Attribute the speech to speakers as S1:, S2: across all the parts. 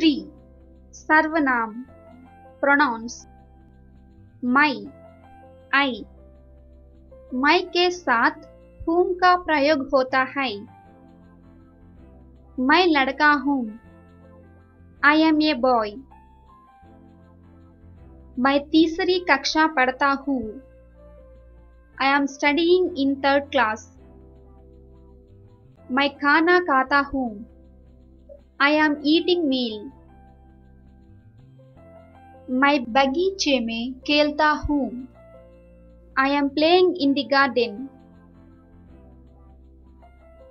S1: स्त्री सर्वनाम pronounce my, I। my के साथ whom का प्रयोग होता है। मैं लड़का हूँ। I am a boy। मैं तीसरी कक्षा पढ़ता हूँ। I am studying in third class। मैं खाना खाता हूँ। I am eating meal। मैं बगीचे में खेलता हूँ। I am playing in the garden।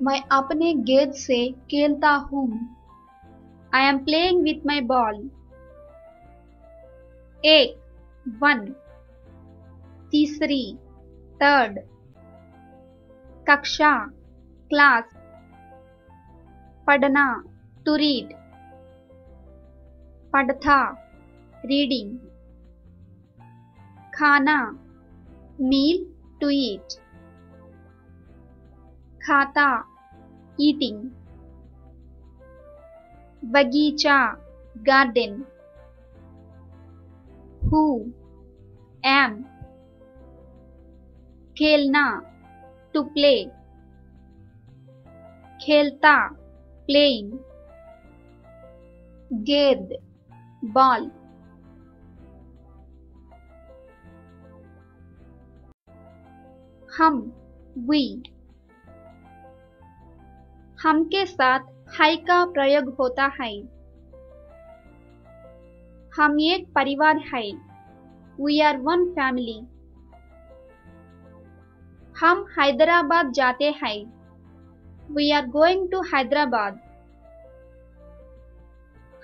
S1: मैं अपने गेंद से खेलता हूँ। I am playing with my ball। एक, one। तीसरी, third। कक्षा, class। पढ़ना, to read। पढ़ता, reading। खाना, meal, to eat। खाता, eating। बगीचा, garden। who, am। खेलना, to play। खेलता, playing। गेंद, ball। हम, we। हम के साथ हाई का प्रयोग होता है। हम एक परिवार है। We are one family। हम हैदराबाद जाते हैं। We are going to Hyderabad।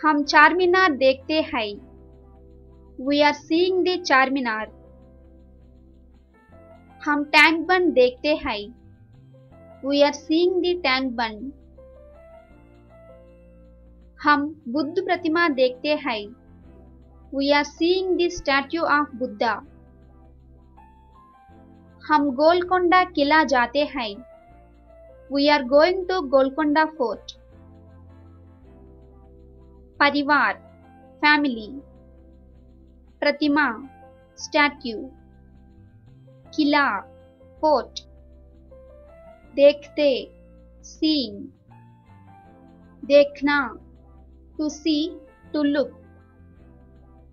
S1: हम चारमीनार देखते हैं। We are seeing the Charminar. हम टैंक बंद देखते हैं। We are seeing the tank बंद। हम बुद्ध प्रतिमा देखते हैं। We are seeing the statue of Buddha। हम गोलकोंडा किला जाते हैं। We are going to Golconda fort. परिवार, family। प्रतिमा, statue। किला, फोर्ट। देखते, seeing। देखना, to see, to look।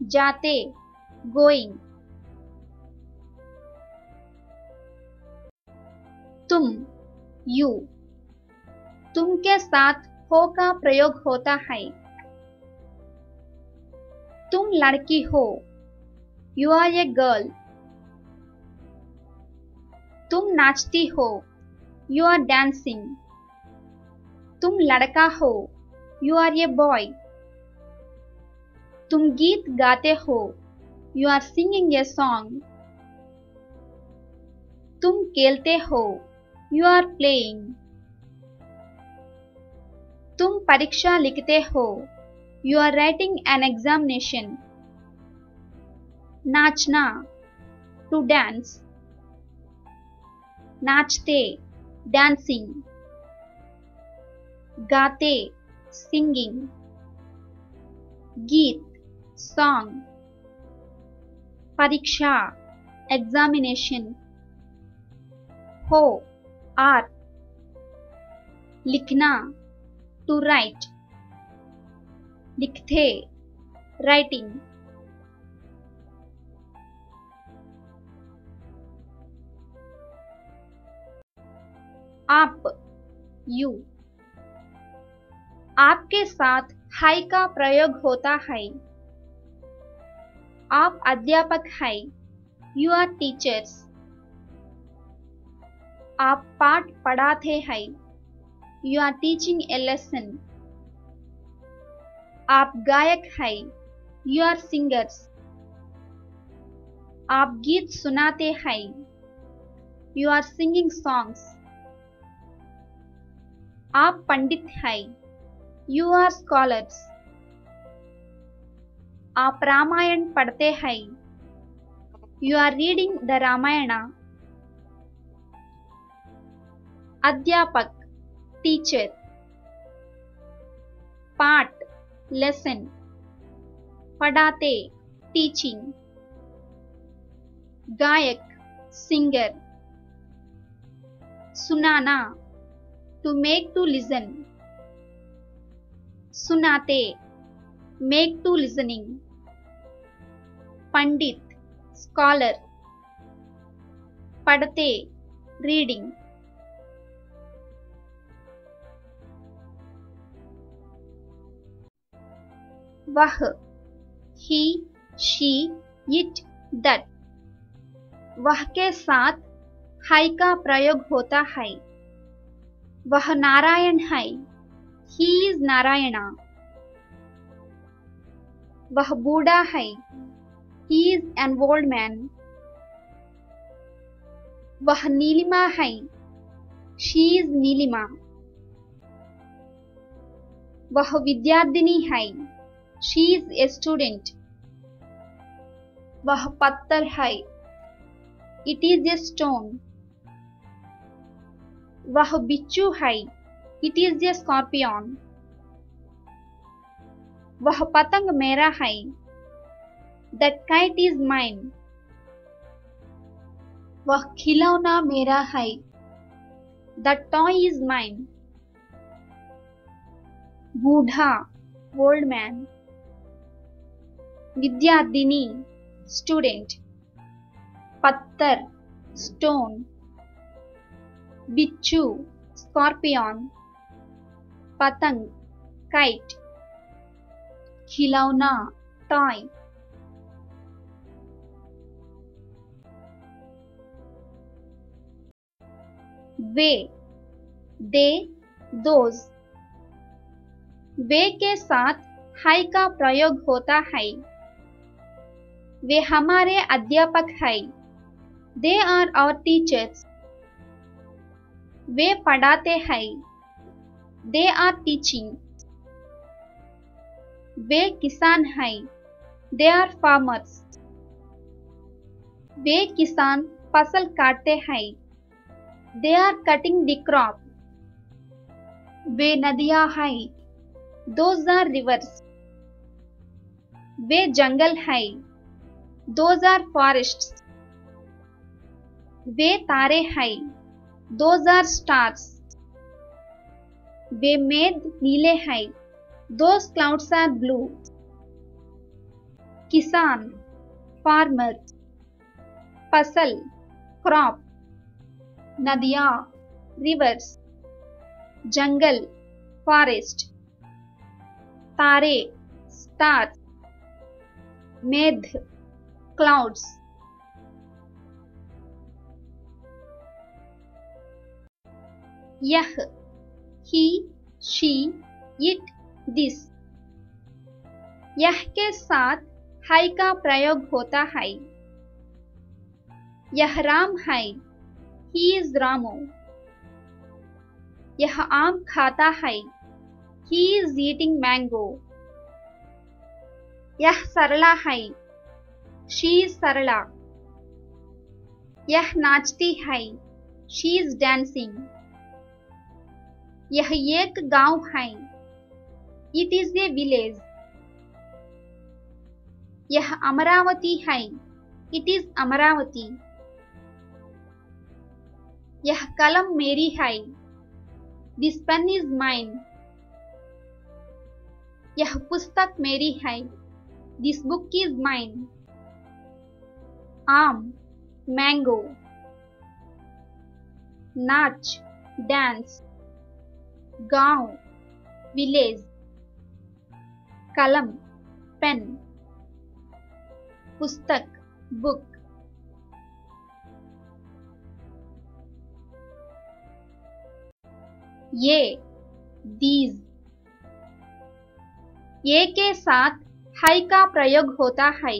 S1: जाते, going। तुम, you। तुम के साथ हो का प्रयोग होता है। तुम लड़की हो। You are a girl। तुम नाचती हो। You are dancing। तुम लड़का हो। You are a boy। तुम गीत गाते हो। You are singing a song। तुम खेलते हो। You are playing। तुम परीक्षा लिखते हो। You are writing an examination। नाचना, to dance। नाचते, dancing। गाते, singing। गीत, song। परीक्षा, examination। हो, are। लिखना, to write। लिखते, writing। आप, you। आपके साथ हाई का प्रयोग होता है। आप अध्यापक हैं। You are teachers। आप पाठ पढ़ाते हैं। You are teaching a lesson। आप गायक हैं। You are singers। आप गीत सुनाते हैं। You are singing songs। आप पंडित हैं। You are scholars। आप रामायण पढ़ते हैं। You are reading the Ramayana। अध्यापक, teacher। पाठ, lesson, पढ़ाते teaching, गायक singer, सुनाना to make to listen, सुनाते make to listening, Pandit scholar, पढ़ते reading, वह he she it that, वह के साथ हाई का प्रयोग होता है, वह नारायण है, he is नारायणा, वह बूढ़ा है, he is an old man, वह नीलिमा है, she is नीलिमा, वह विद्यार्थिनी है, she is a student, वह पत्थर है, it is a stone, वह बिच्छू है, it is a scorpion, वह पतंग मेरा है, that kite is mine, वह खिलौना मेरा है, that toy is mine, बूढ़ा old man, विद्यार्थिनी student, पत्थर stone, बिच्छू scorpion, पतंग kite, खिलौना toy, वे they those, वे के साथ हाई का प्रयोग होता है, वे हमारे अध्यापक हैं, they are our teachers, वे पढ़ाते हैं, they are teaching, वे किसान हैं, they are farmers, वे किसान फसल काटते हैं, they are cutting the crop, वे नदियां हैं, those are rivers, वे जंगल हैं, those are forests, वे तारे हैं, those are stars, वे मेघ नीले हैं, those clouds are blue, किसान farmer, फसल crop, नदियाँ rivers, जंगल forest, तारे stars, मेघ clouds, यह he she it this, यह के साथ हाई का प्रयोग होता है, यह राम है, he is रामू, यह आम खाता है, he is eating mango, यह सरला है, she is सरला, यह नाचती है, she is dancing, यह एक गांव है, it is a village, यह अमरावती है, it is अमरावती, यह कलम मेरी है, this pen is mine, यह पुस्तक मेरी है, this book is mine, आम mango, नाच dance, गांव village, कलम pen, पुस्तक book, ये these, ये के साथ हाई का प्रयोग होता है,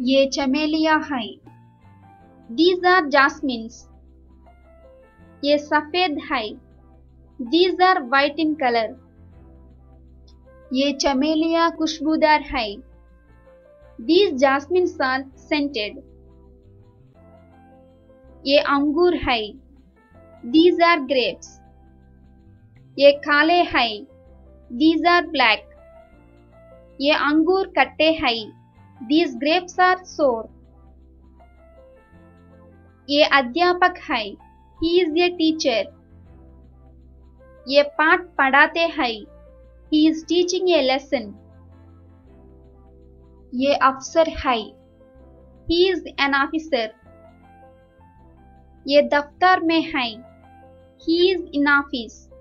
S1: ये चमेलिया है, these are jasmines, ये सफेद है, these are white in color, ये चमेलिया खुशबूदार है, these jasmines are scented, ये अंगूर है, these are grapes, ये काले है, These are black. ये अंगूर खट्टे हैं. These grapes are sour. ये अध्यापक है. He is a teacher. ये पाठ पढ़ाते हैं. He is teaching a lesson. ये अफसर है. He is an officer. ये दफ्तर में है. He is in office.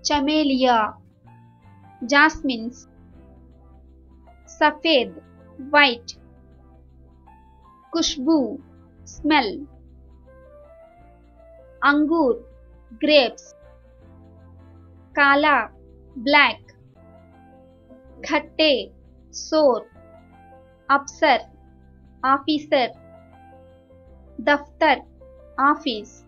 S1: Chameliya, jasmines. सफेद, white. खुशबू, smell. अंगूर, grapes. काला, black. खट्टे, sour. अफसर, officer. दफ्तर, office.